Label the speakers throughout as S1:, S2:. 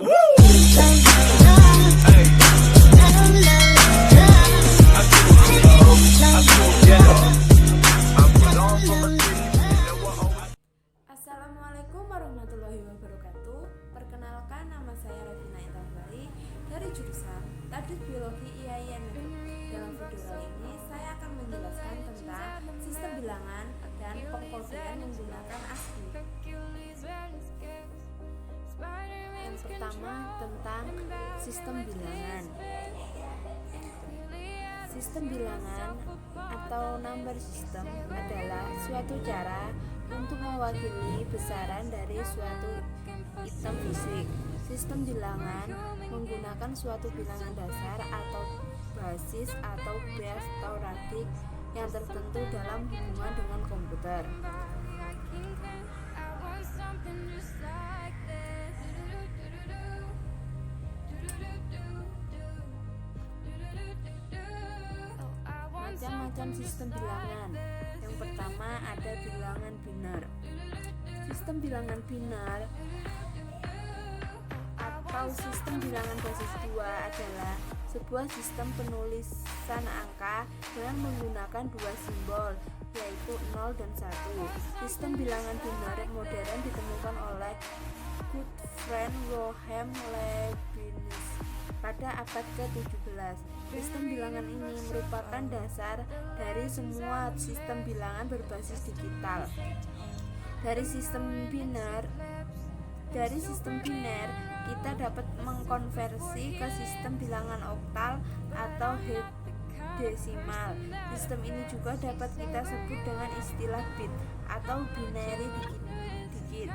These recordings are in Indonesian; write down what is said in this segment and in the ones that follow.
S1: Assalamualaikum warahmatullahi wabarakatuh. Perkenalkan, nama saya Revina Intambari dari jurusan Tadrid Biologi IAIN. Dalam video kali ini saya akan menjelaskan tentang sistem bilangan dan pengkodean menggunakan ASCII. Yang pertama, tentang sistem bilangan. Sistem bilangan atau number system adalah suatu cara untuk mewakili besaran dari suatu item fisik. Sistem bilangan menggunakan suatu bilangan dasar atau basis atau base atau radix yang tertentu dalam hubungan dengan komputer. Macam-macam sistem bilangan. Yang pertama ada bilangan biner. Sistem bilangan biner atau sistem bilangan basis 2 adalah sebuah sistem penulisan angka dengan menggunakan dua simbol, yaitu 0 dan 1. Sistem bilangan biner modern ditemukan oleh Gottfried Wilhelm Leibniz pada abad ke-17. Sistem bilangan ini merupakan dasar dari semua sistem bilangan berbasis digital. Dari sistem biner kita dapat mengkonversi ke sistem bilangan oktal atau hexadesimal. Sistem ini juga dapat kita sebut dengan istilah bit atau binary digit.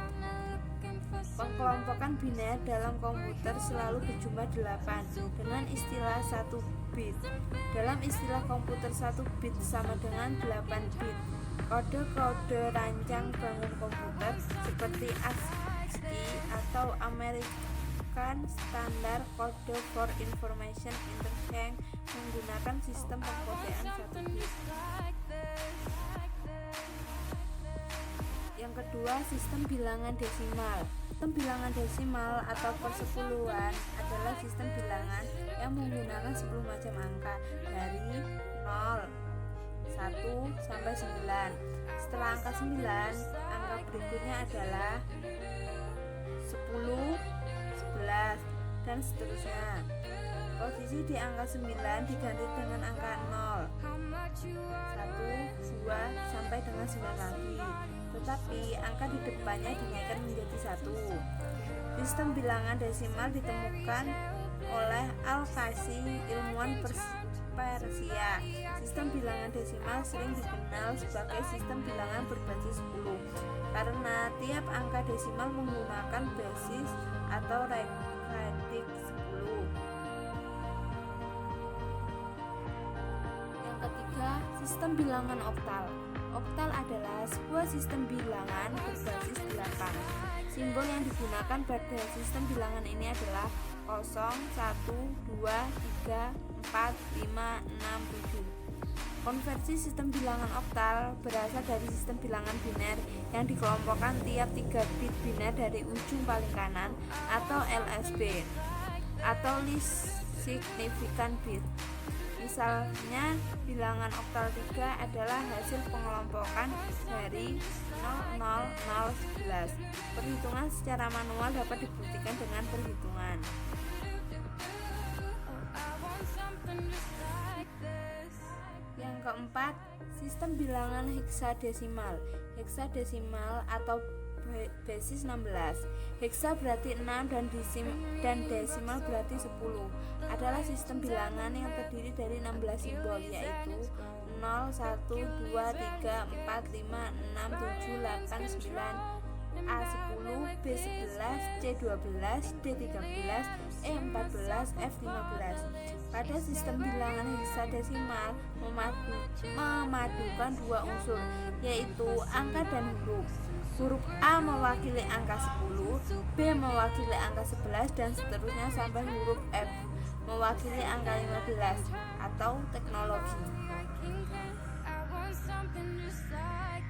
S1: Pengkelompokan biner dalam komputer selalu berjumlah 8 dengan istilah 1 bit. Dalam istilah komputer 1 bit sama dengan 8 bit. Kode-kode rancang bangun komputer seperti ASCII atau American Standard Code for Information Interchange menggunakan sistem pengkodean 1 bit. Yang kedua, sistem bilangan desimal. Sistem bilangan desimal atau persepuluhan adalah sistem bilangan yang menggunakan 10 macam angka dari 0, 1 sampai 9. Setelah angka 9, angka berikutnya adalah 10, 11, dan seterusnya. Posisi di angka 9 diganti dengan angka 0, 1, 2, sampai dengan 9 lagi. Tetapi angka di depannya dinaikkan menjadi 1. Sistem bilangan desimal ditemukan oleh Al-Kazi, ilmuwan Persia. Sistem bilangan desimal sering dikenal sebagai sistem bilangan berbasis 10 karena tiap angka desimal menggunakan basis atau radix 10. Yang ketiga, sistem bilangan oktal. Oktal adalah sebuah sistem bilangan berbasis 8. Simbol yang digunakan pada sistem bilangan ini adalah 0, 1, 2, 3, 4, 5, 6, 7. Konversi sistem bilangan oktal berasal dari sistem bilangan biner yang dikelompokkan tiap 3 bit biner dari ujung paling kanan atau LSB atau least significant bit. Misalnya, bilangan oktal 3 adalah hasil pengelompokan dari 00011. Perhitungan secara manual dapat dibuktikan dengan perhitungan. Yang keempat, sistem bilangan hexadesimal. Hexadesimal atau basis 16. Hexa berarti 6 dan desimal berarti 10. Adalah sistem bilangan yang terdiri dari 16 simbol, yaitu 0, 1, 2, 3, 4, 5, 6, 7, 8, 9, A10, B11, C12, D13, E14, F15. Pada sistem bilangan hexadesimal memadukan dua unsur, yaitu angka dan huruf. Huruf A mewakili angka 10, B mewakili angka 11, dan seterusnya sampai huruf F mewakili angka 15 atau teknologi.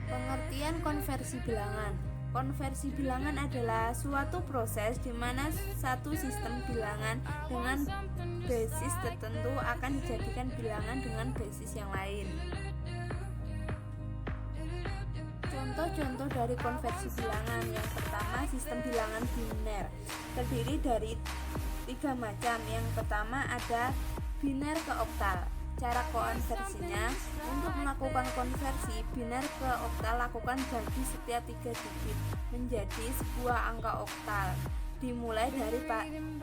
S1: Pengertian konversi bilangan. Konversi bilangan adalah suatu proses di mana satu sistem bilangan dengan basis tertentu akan dijadikan bilangan dengan basis yang lain. Contoh-contoh dari konversi bilangan. Yang pertama, sistem bilangan biner. Terdiri dari 3 macam. Yang pertama ada biner ke oktal. Cara konversinya, untuk melakukan konversi biner ke oktal, lakukan bagi setiap 3 digit menjadi sebuah angka oktal. Dimulai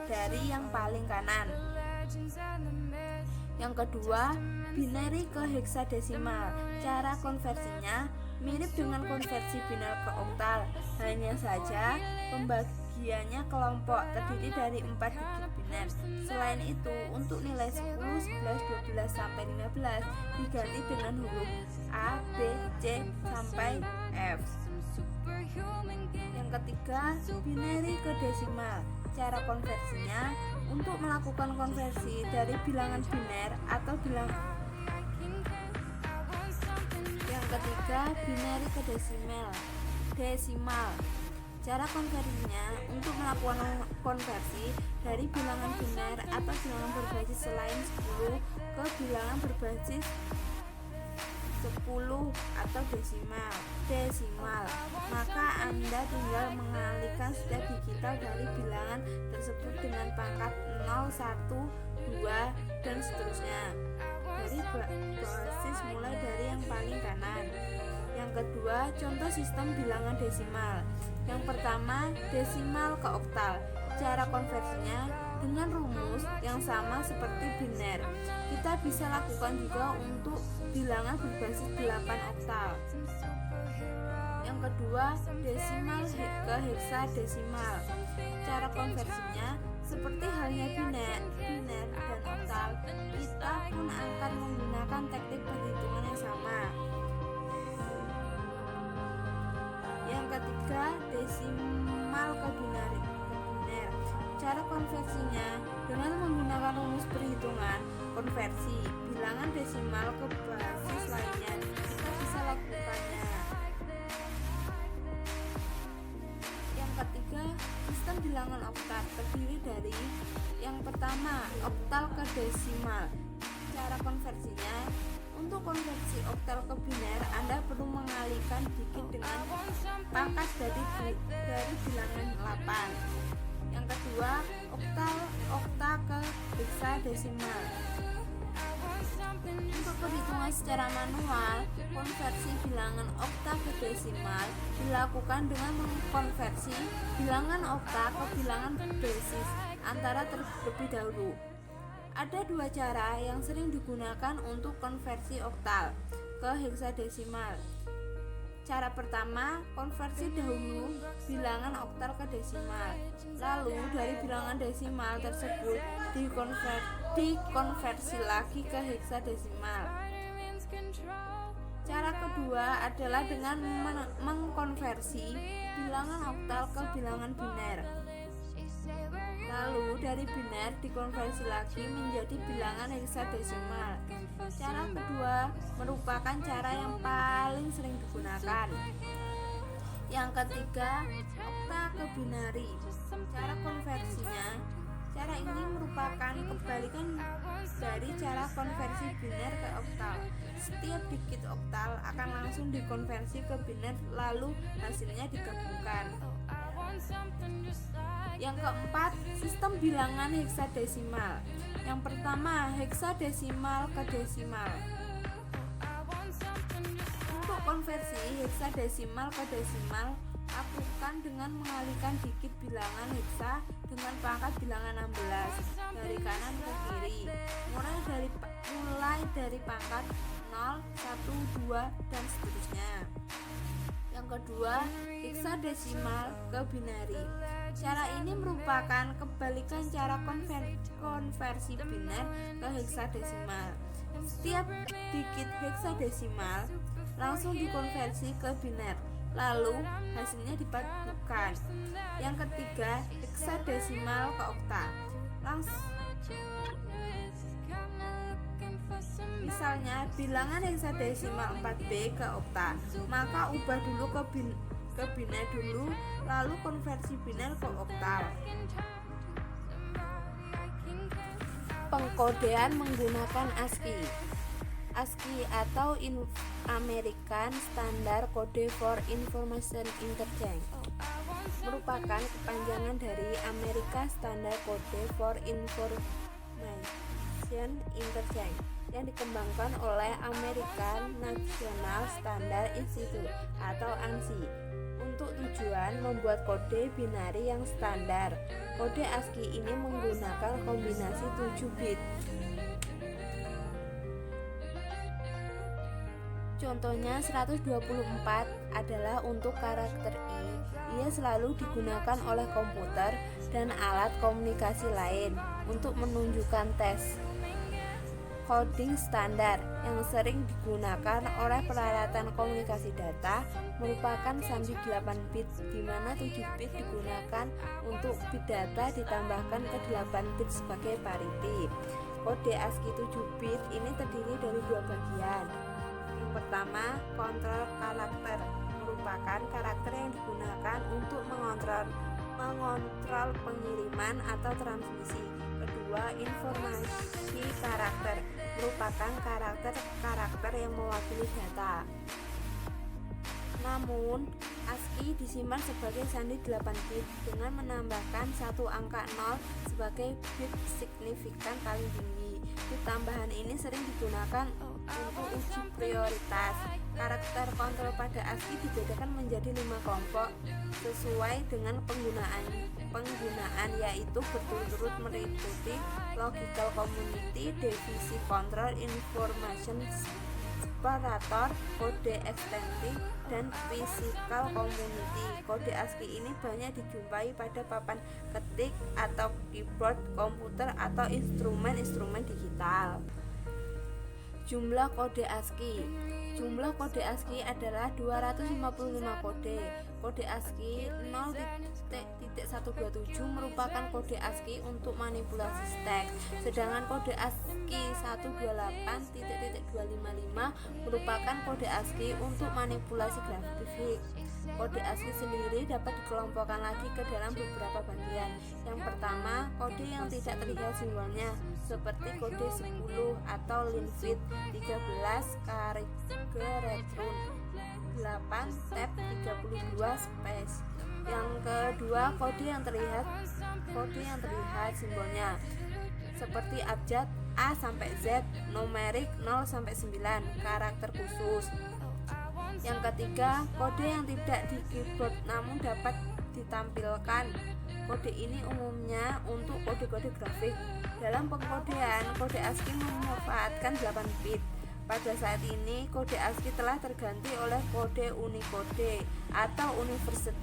S1: dari yang paling kanan. Yang kedua, binary ke heksadesimal. Cara konversinya mirip dengan konversi biner ke oktal, hanya saja pembagiannya kelompok terdiri dari 4 digit biner. Selain itu, untuk nilai 10, 11, 12 sampai 15 diganti dengan huruf A, B, C sampai F. Yang ketiga, binary ke desimal. Cara konversinya, untuk melakukan konversi dari bilangan biner atau bilangan. Yang ketiga, binary ke desimal. Cara konversinya, untuk melakukan konversi dari bilangan biner atau bilangan berbasis selain 10 ke bilangan berbasis 10 atau desimal, maka Anda tinggal mengalihkan setiap digital dari bilangan tersebut dengan pangkat 0, 1, 2, dan seterusnya dari basis mulai dari yang paling kanan. Yang kedua, contoh sistem bilangan desimal. Yang pertama, desimal ke oktal. Cara konversinya dengan rumus yang sama seperti biner. Kita bisa lakukan juga untuk bilangan berbasis 8 oktal. Yang kedua, desimal ke heksadesimal. Cara konversinya seperti halnya biner dan oktal, kita pun akan menggunakan teknik perhitungan yang sama. Yang ketiga, desimal ke biner. Cara konversinya dengan menggunakan rumus perhitungan konversi bilangan desimal ke basis lainnya, kita bisa lakukannya. Yang ketiga, sistem bilangan oktal terdiri dari yang pertama, oktal ke desimal. Cara konversinya, untuk konversi oktal ke biner, Anda perlu mengalihkan digit dengan pangkat dari bilangan 8. Yang kedua, okta ke heksadesimal. Untuk perhitungan secara manual, konversi bilangan okta ke desimal dilakukan dengan mengkonversi bilangan okta ke bilangan basis antara terlebih dahulu. Ada 2 cara yang sering digunakan untuk konversi oktal ke heksadesimal. Cara pertama, konversi dahulu bilangan oktal ke desimal. Lalu dari bilangan desimal tersebut dikonversi lagi ke heksadesimal. Cara kedua adalah dengan mengkonversi bilangan oktal ke bilangan biner. Lalu dari biner dikonversi lagi menjadi bilangan heksadesimal. Cara kedua merupakan cara yang paling sering digunakan. Yang ketiga, okta ke binary. Cara konversinya, cara ini merupakan kebalikan dari cara konversi biner ke oktal. Setiap digit oktal akan langsung dikonversi ke biner, lalu hasilnya digabungkan. Yang keempat, sistem bilangan heksadesimal. Yang pertama, heksadesimal ke desimal. Untuk konversi heksadesimal ke desimal, lakukan dengan mengalihkan digit bilangan heksa dengan pangkat bilangan 16 dari kanan ke kiri, mulai dari pangkat 0, 1, 2, dan seterusnya. Yang kedua, heksadesimal ke binary. Cara ini merupakan kebalikan cara konversi biner ke heksadesimal. Setiap digit heksadesimal langsung dikonversi ke biner, lalu hasilnya dipadukan. Yang ketiga, heksadesimal ke okta. Misalnya bilangan heksadesimal 4B ke okta, maka ubah dulu ke ke biner dulu, lalu konversi biner ke oktal. Pengkodean menggunakan ASCII. ASCII atau American Standard Code for Information Interchange merupakan kepanjangan dari American Standard Code for Information Interchange yang dikembangkan oleh American National Standard Institute atau ANSI untuk tujuan membuat kode binari yang standar. Kode ASCII ini menggunakan kombinasi 7 bit. Contohnya 124 adalah untuk karakter I. Ia selalu digunakan oleh komputer dan alat komunikasi lain untuk menunjukkan teks. Coding standar yang sering digunakan oleh peralatan komunikasi data merupakan sandi 8 bit, di mana 7 bit digunakan untuk bit data ditambahkan ke 8 bit sebagai parity. Kode ASCII 7 bit ini terdiri dari 2 bagian. Yang pertama, kontrol karakter, merupakan karakter yang digunakan untuk mengontrol pengiriman atau transmisi. Kedua, informasi karakter, merupakan karakter yang mewakili data. Namun, ASCII disimpan sebagai sandi 8 bit dengan menambahkan satu angka 0 sebagai bit signifikan paling tinggi. Bit tambahan ini sering digunakan untuk uji prioritas. Karakter kontrol pada ASCII dibedakan menjadi 5 kelompok sesuai dengan penggunaan yaitu berturut-turut meliputi logical community, divisi control, information separator, kode extending, dan physical community. Kode ASCII ini banyak dijumpai pada papan ketik atau keyboard komputer atau instrumen-instrumen digital. Jumlah kode ASCII. Jumlah kode ASCII adalah 255 kode. Kode ASCII 0.127 merupakan kode ASCII untuk manipulasi teks, sedangkan kode ASCII 128.255 merupakan kode ASCII untuk manipulasi grafik. Kode ASCII sendiri dapat dikelompokkan lagi ke dalam beberapa bagian. Yang pertama, kode yang tidak terlihat simbolnya, seperti kode 10 atau Linfit, 13 Karigeretron, 8 tab 32 space. Yang kedua, kode yang terlihat simbolnya, seperti abjad A sampai Z, numerik 0 sampai 9, karakter khusus. Yang ketiga, kode yang tidak di keyboard namun dapat ditampilkan. Kode ini umumnya untuk kode-kode grafik. Dalam pengkodean, kode ASCII memanfaatkan 8 bit. Pada saat ini, kode ASCII telah terganti oleh kode Unicode atau Universal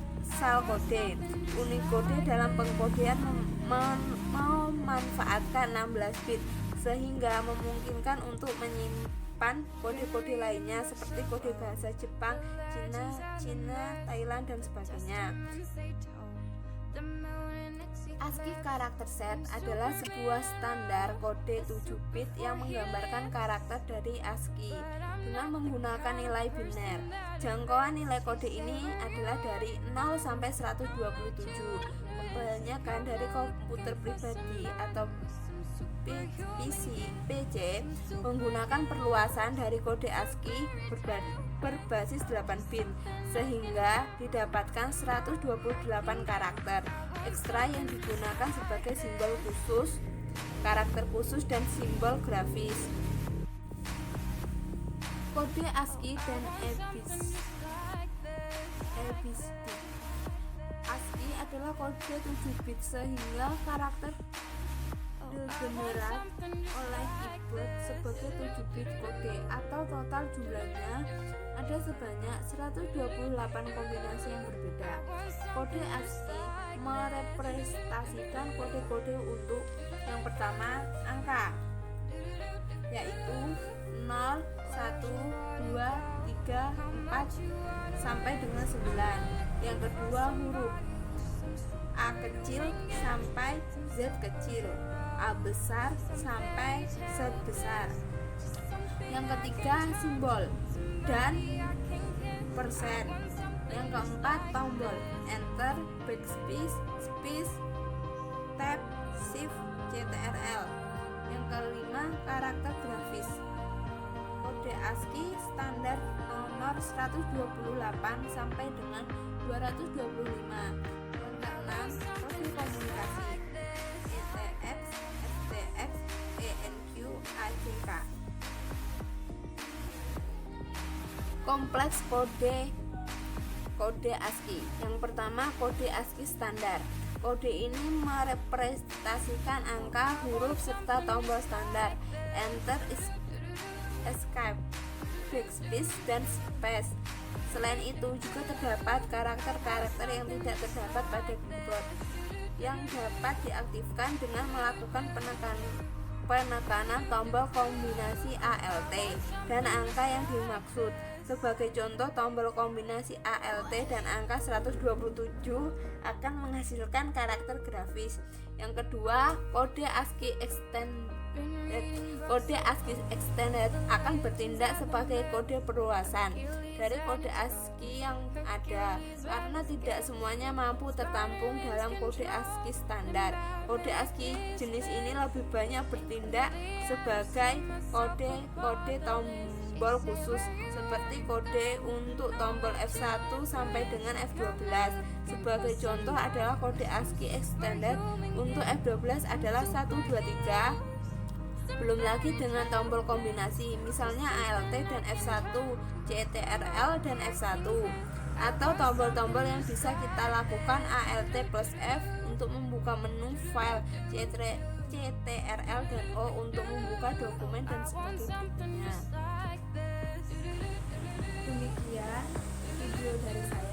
S1: Code. Unicode dalam pengkodean memanfaatkan 16 bit, sehingga memungkinkan untuk menyimpan kode-kode lainnya seperti kode bahasa Jepang, Cina, Thailand, dan sebagainya. ASCII Character Set adalah sebuah standar kode 7 bit yang menggambarkan karakter dari ASCII dengan menggunakan nilai biner. Jangkauan nilai kode ini adalah dari 0 sampai 127. Kebanyakan dari komputer pribadi atau PC menggunakan perluasan dari kode ASCII berbasis 8 bit, sehingga didapatkan 128 karakter ekstra yang digunakan sebagai simbol khusus, karakter khusus, dan simbol grafis. Kode ASCII dan ABCD. ASCII adalah kode 7 bit sehingga karakter digenerate oleh keyboard sebagai 7 bit kode, atau total jumlahnya ada sebanyak 128 kombinasi yang berbeda. Kode ASCII merepresentasikan kode-kode untuk yang pertama angka, yaitu 0, 1, 2, 3, 4 sampai dengan 9. Yang kedua huruf A kecil sampai Z kecil, A besar sampai Z besar. Yang ketiga simbol dan persen. Yang keempat, tombol Enter, Backspace, Space, Tab, Shift, CTRL. Yang kelima, karakter grafis. Kode ASCII standar nomor 128 sampai dengan 225. Yang keenam, kode komunikasi ETX, STX, ENQ, AJK. Kompleks kode ASCII. Yang pertama, kode ASCII standar. Kode ini merepresentasikan angka, huruf, serta tombol standar Enter, Escape, Backspace, dan Space. Selain itu juga terdapat karakter-karakter yang tidak terdapat pada keyboard yang dapat diaktifkan dengan melakukan penekanan tombol kombinasi ALT dan angka yang dimaksud. Sebagai contoh, tombol kombinasi ALT dan angka 127 akan menghasilkan karakter grafis. Yang kedua, kode ASCII Extended. Kode ASCII Extended akan bertindak sebagai kode perluasan dari kode ASCII yang ada, karena tidak semuanya mampu tertampung dalam kode ASCII standar. Kode ASCII jenis ini lebih banyak bertindak sebagai kode tombol khusus, seperti kode untuk tombol F1 sampai dengan F12. Sebagai contoh adalah kode ASCII Extended untuk F12 adalah 123. Belum lagi dengan tombol kombinasi, misalnya ALT dan F1, CTRL dan F1, atau tombol-tombol yang bisa kita lakukan ALT plus F untuk membuka menu file, CTRL dan O untuk membuka dokumen dan sebagainya. Demikian video dari saya.